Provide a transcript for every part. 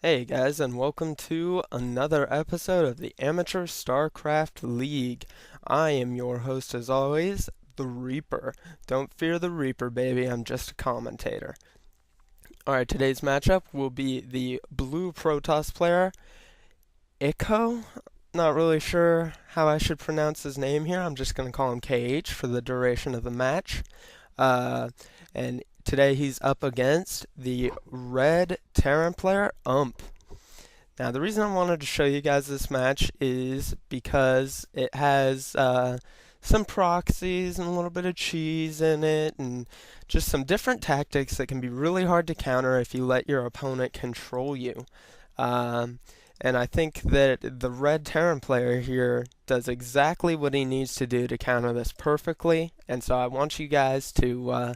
Hey guys, and welcome to another episode of the Amateur Starcraft League. I am your host as always, the Reaper. Don't fear the Reaper, baby, I'm just a commentator. Alright, today's matchup will be the blue Protoss player, iKHo. Not really sure how I should pronounce his name here. I'm just going to call him KH for the duration of the match. And today he's up against the red Terran player, Ump. Now, the reason I wanted to show you guys this match is because it has some proxies and a little bit of cheese in it, and just some different tactics that can be really hard to counter if you let your opponent control you. And I think that the red Terran player here does exactly what he needs to do to counter this perfectly, and so I want you guys to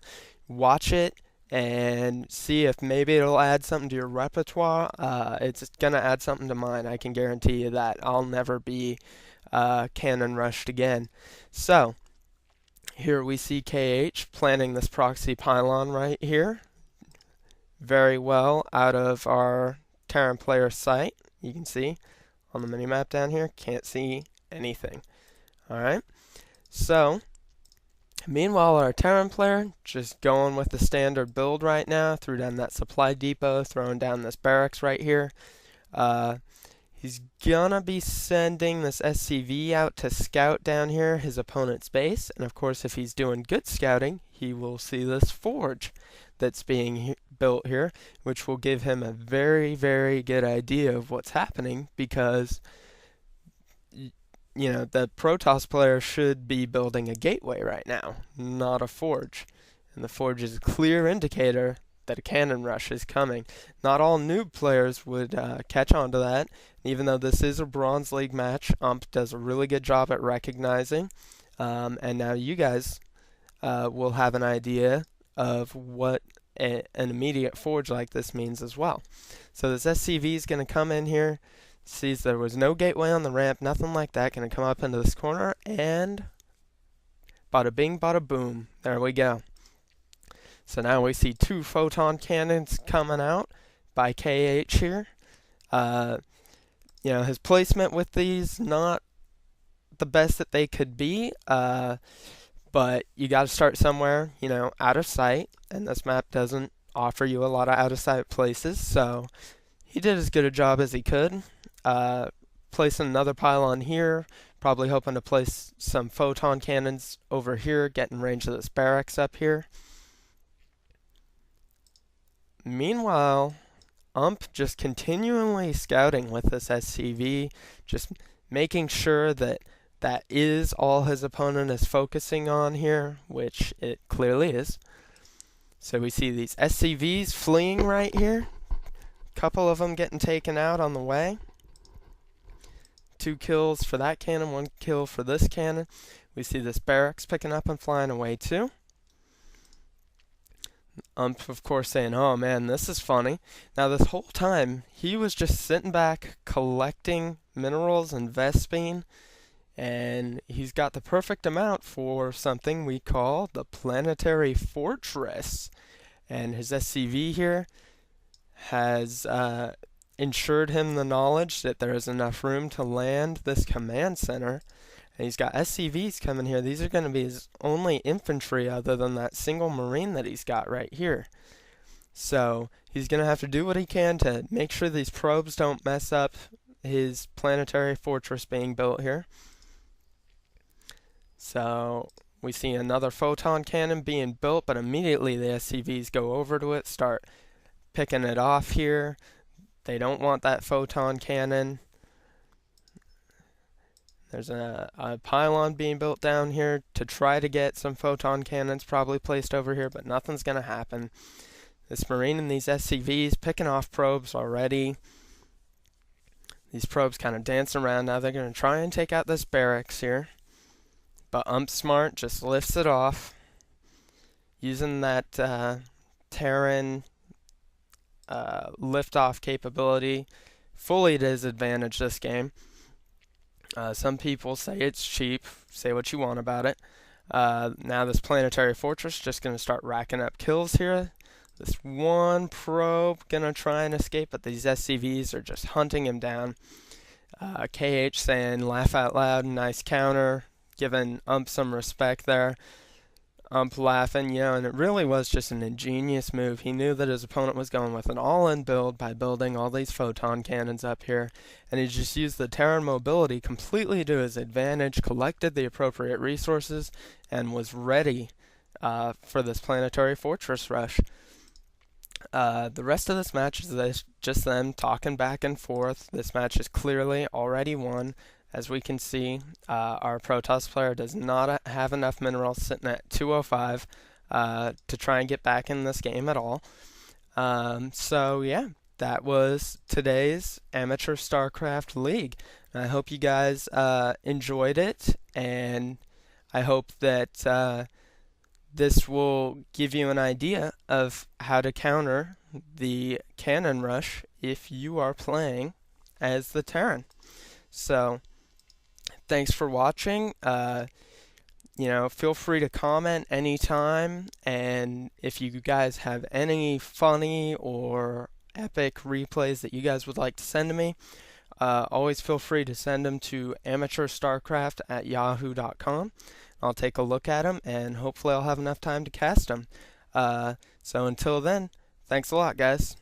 watch it and see if maybe it'll add something to your repertoire. It's going to add something to mine. I can guarantee you that. I'll never be cannon rushed again. So, here we see KH planting this proxy pylon right here. Very well out of our Terran player sight. You can see on the minimap down here, can't see anything. Alright, so meanwhile, our Terran player just going with the standard build right now. Threw down that supply depot, throwing down this barracks right here. He's gonna be sending this SCV out to scout down here his opponent's base. And of course, if he's doing good scouting, he will see this forge that's being built here, which will give him a very, very good idea of what's happening, because you know, the Protoss player should be building a gateway right now, not a forge. And the forge is a clear indicator that a cannon rush is coming. Not all noob players would catch on to that. Even though this is a Bronze League match, Ump does a really good job at recognizing. And now you guys will have an idea of what an immediate forge like this means as well. So this SCV is going to come in here. Sees there was no gateway on the ramp, nothing like that. Gonna come up into this corner, and bada bing, bada boom. There we go. So now we see two photon cannons coming out by KH here. You know, his placement with these, not the best that they could be, but you got to start somewhere, you know, out of sight, and this map doesn't offer you a lot of out of sight places, so he did as good a job as he could. Placing another pylon here, probably hoping to place some photon cannons over here, get in range of this barracks up here. Meanwhile, Ump just continually scouting with this SCV, just making sure that that is all his opponent is focusing on here, which it clearly is. So we see these SCVs fleeing right here. Couple of them getting taken out on the way. 2 kills for that cannon, 1 kill for this cannon. We see this barracks picking up and flying away too. Ump, of course, saying, "Oh man, this is funny." Now this whole time, he was just sitting back collecting minerals and Vespine, and he's got the perfect amount for something we call the planetary fortress. And his SCV here has ensured him the knowledge that there is enough room to land this command center. And he's got SCVs coming here. These are going to be his only infantry other than that single marine that he's got right here. So he's going to have to do what he can to make sure these probes don't mess up his planetary fortress being built here. So we see another photon cannon being built, but immediately the SCVs go over to it, start picking it off here. They don't want that photon cannon. There's a pylon being built down here to try to get some photon cannons probably placed over here, but nothing's going to happen. This marine and these SCVs picking off probes already. These probes kind of dancing around. Now they're going to try and take out this barracks here. But Ump Smart just lifts it off using that Terran liftoff capability fully to his advantage this game. Some people say it's cheap. Say what you want about it. Now this planetary fortress just going to start racking up kills here. this one probe gonna try and escape, but these SCVs are just hunting him down. KH saying, laugh out loud, nice counter, giving Ump some respect there. Ump laughing, and it really was just an ingenious move. He knew that his opponent was going with an all-in build by building all these photon cannons up here, and he just used the Terran mobility completely to his advantage, collected the appropriate resources, and was ready for this planetary fortress rush. The rest of this match is just them talking back and forth. This match is clearly already won. As we can see, our Protoss player does not have enough minerals, sitting at 205 to try and get back in this game at all. So yeah, that was today's Amateur StarCraft League. I hope you guys enjoyed it, and I hope that this will give you an idea of how to counter the cannon rush if you are playing as the Terran. So thanks for watching. Feel free to comment anytime, and if you guys have any funny or epic replays that you guys would like to send to me, always feel free to send them to amateurstarcraft@yahoo.com. I'll take a look at them, and hopefully I'll have enough time to cast them. So until then, thanks a lot, guys.